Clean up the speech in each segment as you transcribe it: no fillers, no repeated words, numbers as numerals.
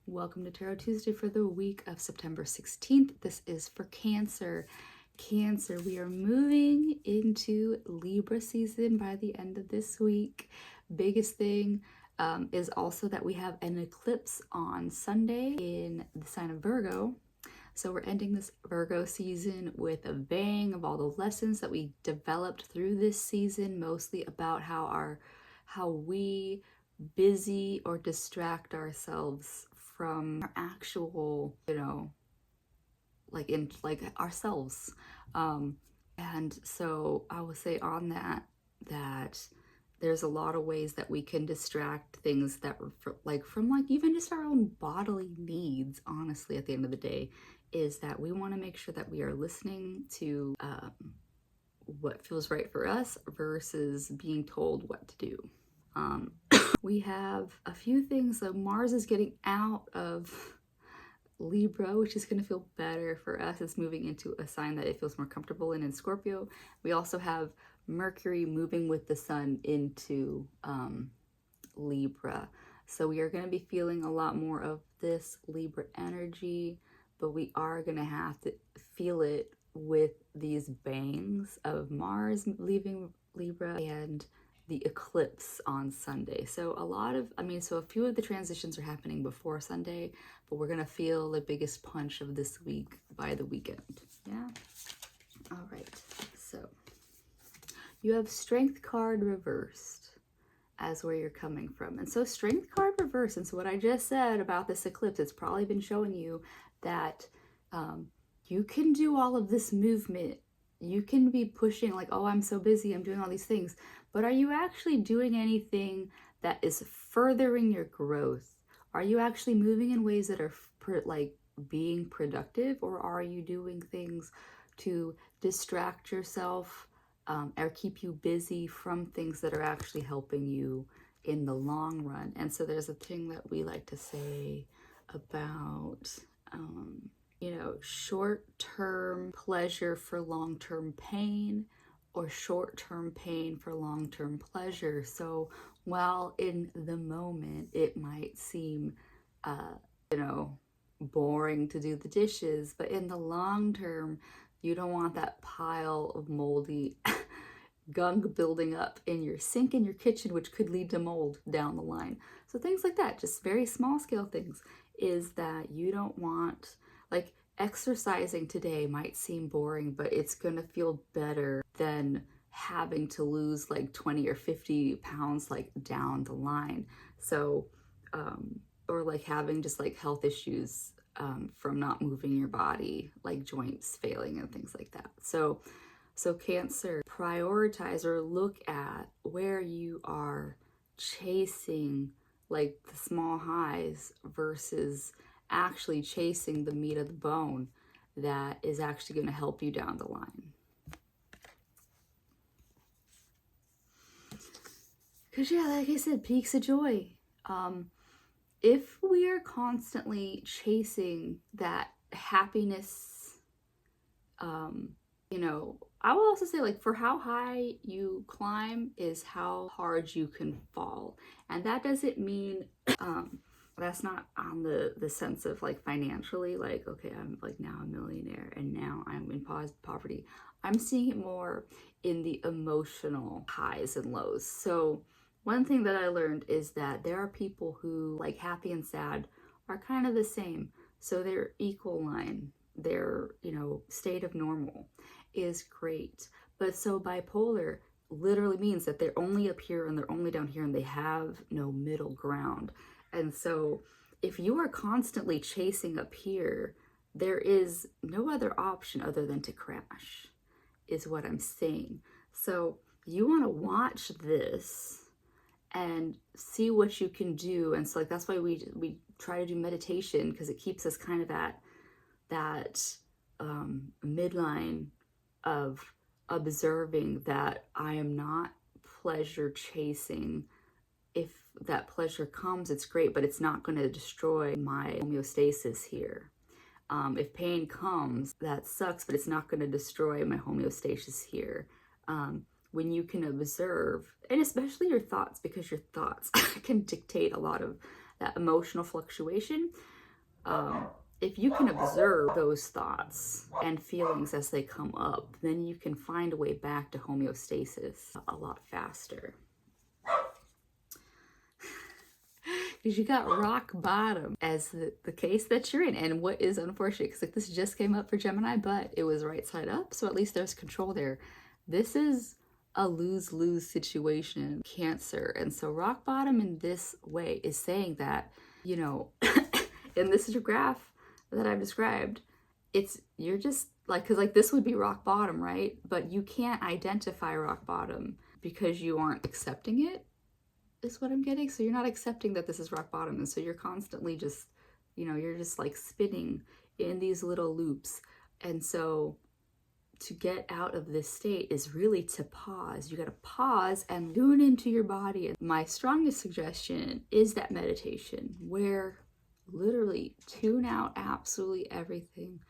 Welcome to Tarot Tuesday for the week of September 16th. This is for Cancer. Cancer, we are moving into Libra season by the end of this week. Biggest thing is also that we have an eclipse on Sunday in the sign of Virgo. So we're ending this Virgo season with a bang of all the lessons that we developed through this season, mostly about how we busy or distract ourselves from our actual, like ourselves. And so I would say on that there's a lot of ways that we can distract things that from even just our own bodily needs. Honestly, at the end of the day, is that we want to make sure that we are listening to what feels right for us versus being told what to do. We have a few things. So Mars is getting out of Libra, which is going to feel better for us. It's moving into a sign that it feels more comfortable in Scorpio. We also have Mercury moving with the sun into Libra. So we are going to be feeling a lot more of this Libra energy, but we are going to have to feel it with these bangs of Mars leaving Libra and the eclipse on Sunday. So a few of the transitions are happening before Sunday, but we're gonna feel the biggest punch of this week by the weekend. Yeah. All right. So you have Strength card reversed as where you're coming from. And so Strength card reversed. And so what I just said about this eclipse, it's probably been showing you that you can do all of this movement. You can be pushing like, oh, I'm so busy, I'm doing all these things. But are you actually doing anything that is furthering your growth? Are you actually moving in ways that are being productive, or are you doing things to distract yourself or keep you busy from things that are actually helping you in the long run? And so there's a thing that we like to say about short-term pleasure for long-term pain, or short-term pain for long-term pleasure. So while in the moment it might seem, boring to do the dishes, but in the long term, you don't want that pile of moldy gunk building up in your sink in your kitchen, which could lead to mold down the line. So things like that, just very small scale things, is that you don't want, like, exercising today might seem boring, but it's gonna feel better than having to lose like 20 or 50 pounds like down the line. So or like having just like health issues from not moving your body, like joints failing and things like that. So Cancer, prioritize or look at where you are chasing like the small highs versus actually chasing the meat of the bone that is actually going to help you down the line. Because yeah, like I said, peaks of joy. If we are constantly chasing that happiness, I will also say, like, for how high you climb is how hard you can fall. And that doesn't mean that's not on the sense of like financially, like, okay, I'm like now a millionaire and now I'm in poverty. I'm seeing it more in the emotional highs and lows. So one thing that I learned is that there are people who, like, happy and sad are kind of the same. So their equal line, their, state of normal is great. But so bipolar literally means that they're only up here and they're only down here and they have no middle ground. And so if you are constantly chasing up here, there is no other option other than to crash, is what I'm saying. So you want to watch this and see what you can do. And so, like, that's why we try to do meditation, because it keeps us kind of at that midline of observing that I am not pleasure chasing. If that pleasure comes, it's great, but it's not going to destroy my homeostasis here. If pain comes, that sucks, but it's not going to destroy my homeostasis here. When you can observe, and especially your thoughts, because your thoughts can dictate a lot of that emotional fluctuation. If you can observe those thoughts and feelings as they come up, then you can find a way back to homeostasis a lot faster. Because you got rock bottom as the case that you're in. And what is unfortunate, because like this just came up for Gemini, but it was right side up, so at least there's control there. This is a lose-lose situation, Cancer. And so rock bottom in this way is saying that, you know, and this is your graph that I've described, you're just like, because like this would be rock bottom, right? But you can't identify rock bottom because you aren't accepting it, is what I'm getting. So you're not accepting that this is rock bottom, and so you're constantly just, you know, you're just like spinning in these little loops. And so to get out of this state is really to pause. You got to pause and tune into your body. And my strongest suggestion is that meditation, where literally tune out absolutely everything.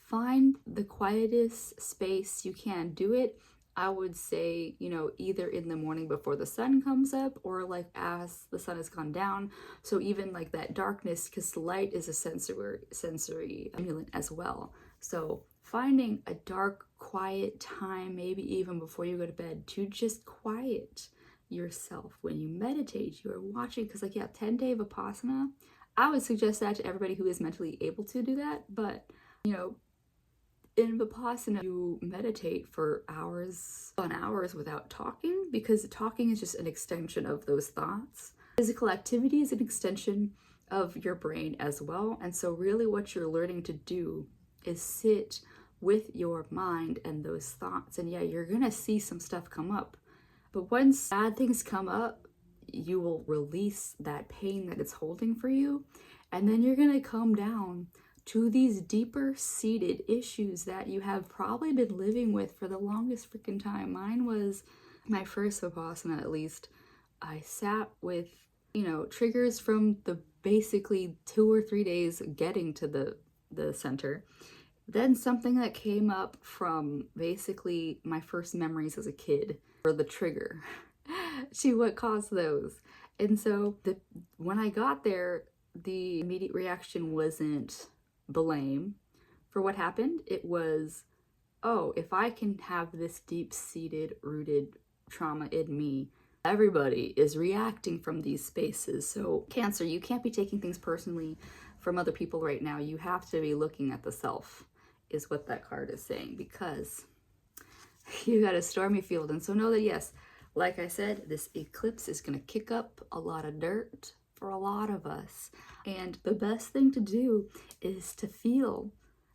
Find the quietest space you can. Do it, I would say, you know, either in the morning before the sun comes up, or like as the sun has gone down. So even like that darkness, because light is a sensory stimulant as well. So finding a dark, quiet time, maybe even before you go to bed, to just quiet yourself. When you meditate, you are watching, because like, yeah, 10-day Vipassana, I would suggest that to everybody who is mentally able to do that. But, you know, in Vipassana, you meditate for hours on hours without talking, because talking is just an extension of those thoughts. Physical activity is an extension of your brain as well. And so really what you're learning to do is sit with your mind and those thoughts. And yeah, you're gonna see some stuff come up, but once bad things come up, you will release that pain that it's holding for you, and then you're gonna come down to these deeper seated issues that you have probably been living with for the longest freaking time. Mine was my first Vipassana, at least. I sat with, you know, triggers from the basically 2 or 3 days getting to the center. Then something that came up from basically my first memories as a kid, or the trigger to what caused those. And so when I got there, the immediate reaction wasn't blame for what happened. It was, oh, if I can have this deep-seated, rooted trauma in me, everybody is reacting from these spaces. So Cancer, you can't be taking things personally from other people right now. You have to be looking at the self, is what that card is saying, because you got a stormy field. And so know that, yes, like I said, this eclipse is going to kick up a lot of dirt for a lot of us. And the best thing to do is to feel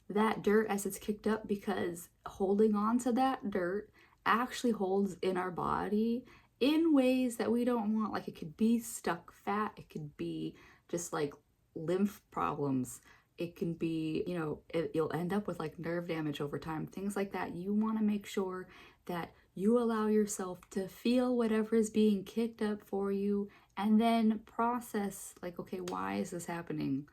that dirt as it's kicked up, because holding on to that dirt actually holds in our body in ways that we don't want. Like, it could be stuck fat, it could be just like lymph problems, it can be, you know, you'll end up with like nerve damage over time, things like that. You want to make sure that you allow yourself to feel whatever is being kicked up for you, and then process, like, okay, why is this happening?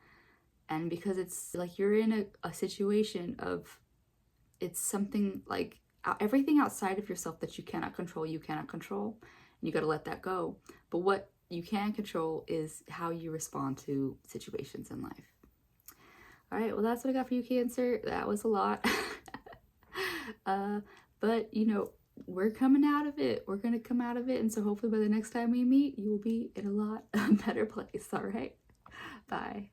And because it's like you're in a situation of, it's something like everything outside of yourself that you cannot control, and you got to let that go. But what you can control is how you respond to situations in life. All right, well, that's what I got for you, Cancer. That was a lot. But, you know, we're coming out of it. We're going to come out of it. And so hopefully by the next time we meet, you will be in a lot better place. All right. Bye.